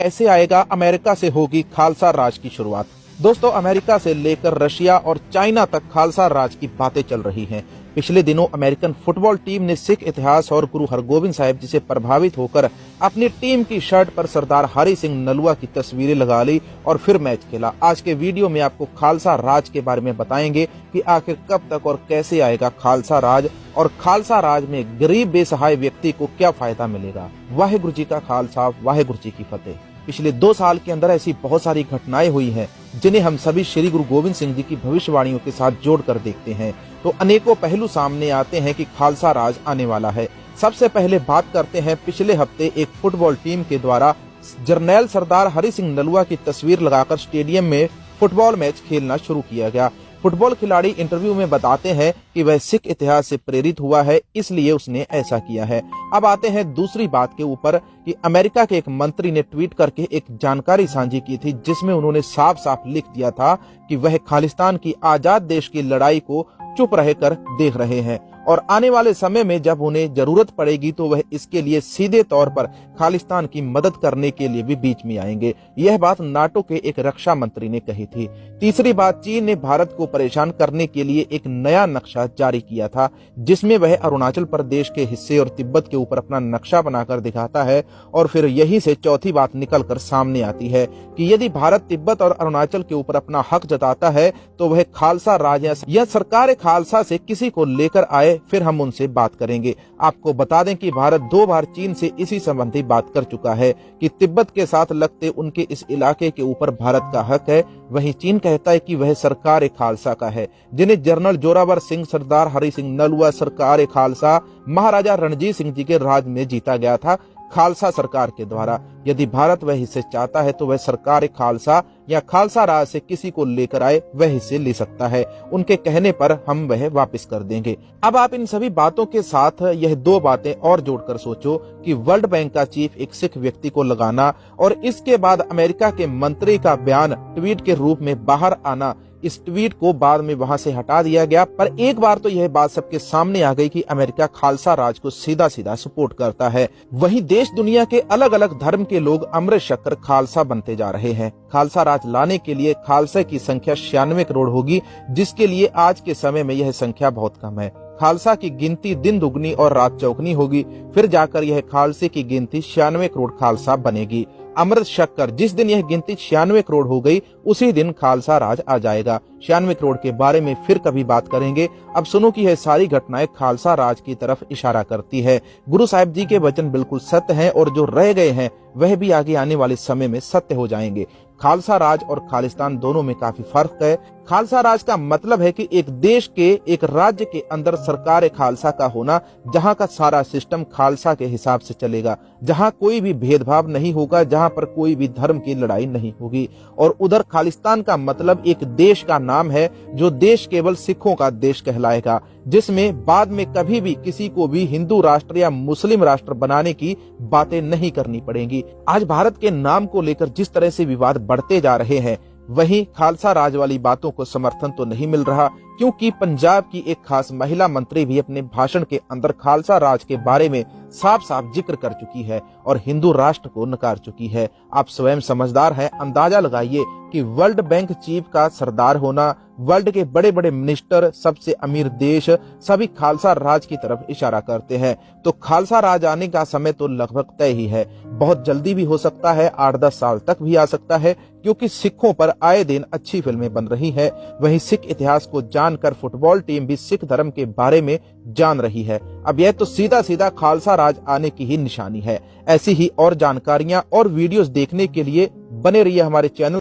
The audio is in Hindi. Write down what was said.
कैसे आएगा, अमेरिका से होगी खालसा राज की शुरुआत। दोस्तों, अमेरिका से लेकर रशिया और चाइना तक खालसा राज की बातें चल रही हैं। पिछले दिनों अमेरिकन फुटबॉल टीम ने सिख इतिहास और गुरु हरगोविंद साहिब जी से प्रभावित होकर अपनी टीम की शर्ट पर सरदार हरि सिंह नलुआ की तस्वीरें लगा ली और फिर मैच खेला। आज के वीडियो में आपको खालसा राज के बारे में बताएंगे कि आखिर कब तक और कैसे आएगा खालसा राज, और खालसा राज में गरीब बेसहाय व्यक्ति को क्या फायदा मिलेगा। वाहेगुरु जी का खालसा, वाहेगुरु जी की फतेह। पिछले 2 साल के अंदर ऐसी बहुत सारी घटनाएं हुई हैं जिन्हें हम सभी श्री गुरु गोविंद सिंह जी की भविष्यवाणियों के साथ जोड़कर देखते हैं तो अनेकों पहलू सामने आते हैं कि खालसा राज आने वाला है। सबसे पहले बात करते हैं, पिछले हफ्ते एक फुटबॉल टीम के द्वारा जर्नैल सरदार हरि सिंह नलुआ की तस्वीर लगाकर स्टेडियम में फुटबॉल मैच खेलना शुरू किया गया। फुटबॉल खिलाड़ी इंटरव्यू में बताते हैं कि वह सिख इतिहास से प्रेरित हुआ है, इसलिए उसने ऐसा किया है। अब आते हैं दूसरी बात के ऊपर कि अमेरिका के एक मंत्री ने ट्वीट करके एक जानकारी साझी की थी जिसमें उन्होंने साफ साफ लिख दिया था कि वह खालिस्तान की आजाद देश की लड़ाई को चुप रहकर देख रहे हैं और आने वाले समय में जब उन्हें जरूरत पड़ेगी तो वह इसके लिए सीधे तौर पर खालिस्तान की मदद करने के लिए भी बीच में आएंगे। यह बात नाटो के एक रक्षा मंत्री ने कही थी। तीसरी बात, चीन ने भारत को परेशान करने के लिए एक नया नक्शा जारी किया था जिसमें वह अरुणाचल प्रदेश के हिस्से और तिब्बत के ऊपर अपना नक्शा बनाकर दिखाता है और फिर यही से चौथी बात निकलकर सामने आती है कि यदि भारत तिब्बत और अरुणाचल के ऊपर अपना हक जताता है तो वह खालसा राज या सरकार खालसा से किसी को लेकर आए, फिर हम उनसे बात करेंगे। आपको बता दें कि भारत 2 बार चीन से इसी संबंधी बात कर चुका है कि तिब्बत के साथ लगते उनके इस इलाके के ऊपर भारत का हक है। वहीं चीन कहता है कि वह सरकार खालसा का है, जिन्हें जनरल जोरावर सिंह, सरदार हरि सिंह नलुआ, सरकार खालसा, महाराजा रणजीत सिंह जी के राज में जीता गया था खालसा सरकार के द्वारा। यदि भारत वह हिस्से चाहता है तो वह सरकार खालसा या खालसा राज से किसी को लेकर आए, वह हिस्से ले सकता है। उनके कहने पर हम वह वापस कर देंगे। अब आप इन सभी बातों के साथ यह 2 बातें और जोड़कर सोचो कि वर्ल्ड बैंक का चीफ एक सिख व्यक्ति को लगाना और इसके बाद अमेरिका के मंत्री का बयान ट्वीट के रूप में बाहर आना। इस ट्वीट को बाद में वहां से हटा दिया गया, पर एक बार तो यह बात सबके सामने आ गई कि अमेरिका खालसा राज को सीधा सीधा सपोर्ट करता है। वहीं देश दुनिया के अलग अलग धर्म के लोग अमृत शक्कर खालसा बनते जा रहे हैं। खालसा राज लाने के लिए खालसा की संख्या 96 करोड़ होगी, जिसके लिए आज के समय में यह संख्या बहुत कम है। खालसा की गिनती दिन दुगनी और रात चौगनी होगी, फिर जाकर यह खालसे की गिनती 96 करोड़ खालसा बनेगी। अमृत शक्कर, जिस दिन यह गिनती 96 करोड़ हो गई उसी दिन खालसा राज आ जाएगा। 96 करोड़ के बारे में फिर कभी बात करेंगे। अब सुनो कि यह सारी घटनाएं खालसा राज की तरफ इशारा करती है। गुरु साहिब जी के वचन बिल्कुल सत्य हैं और जो रह गए हैं वह भी आगे आने वाले समय में सत्य हो जाएंगे। खालसा राज और खालिस्तान दोनों में काफी फर्क है। खालसा राज का मतलब है कि एक देश के, एक राज्य के अंदर सरकार खालसा का होना, जहां का सारा सिस्टम खालसा के हिसाब से चलेगा, जहां कोई भी भेदभाव नहीं होगा, जहां पर कोई भी धर्म की लड़ाई नहीं होगी। और उधर खालिस्तान का मतलब एक देश का नाम है, जो देश केवल सिखों का देश कहलाएगा, जिसमें बाद में कभी भी किसी को भी हिंदू राष्ट्र या मुस्लिम राष्ट्र बनाने की बातें नहीं करनी पड़ेंगी। आज भारत के नाम को लेकर जिस तरह से विवाद बढ़ते जा रहे हैं, वहीं खालसा राज वाली बातों को समर्थन तो नहीं मिल रहा, क्योंकि पंजाब की एक खास महिला मंत्री भी अपने भाषण के अंदर खालसा राज के बारे में साफ साफ जिक्र कर चुकी है और हिंदू राष्ट्र को नकार चुकी है। आप स्वयं समझदार हैं, अंदाजा लगाइए कि वर्ल्ड बैंक चीफ का सरदार होना, वर्ल्ड के बड़े बड़े मिनिस्टर, सबसे अमीर देश, सभी खालसा राज की तरफ इशारा करते हैं। तो खालसा राज आने का समय तो लगभग तय ही है। बहुत जल्दी भी हो सकता है, 8-10 साल तक भी आ सकता है, क्योंकि सिखों पर आए दिन अच्छी फिल्में बन रही हैं। वहीं सिख इतिहास को जानकर फुटबॉल टीम भी सिख धर्म के बारे में जान रही है। अब यह तो सीधा सीधा खालसा राज आने की ही निशानी है। ऐसी ही और जानकारियां और वीडियोस देखने के लिए बने रहिए हमारे चैनल।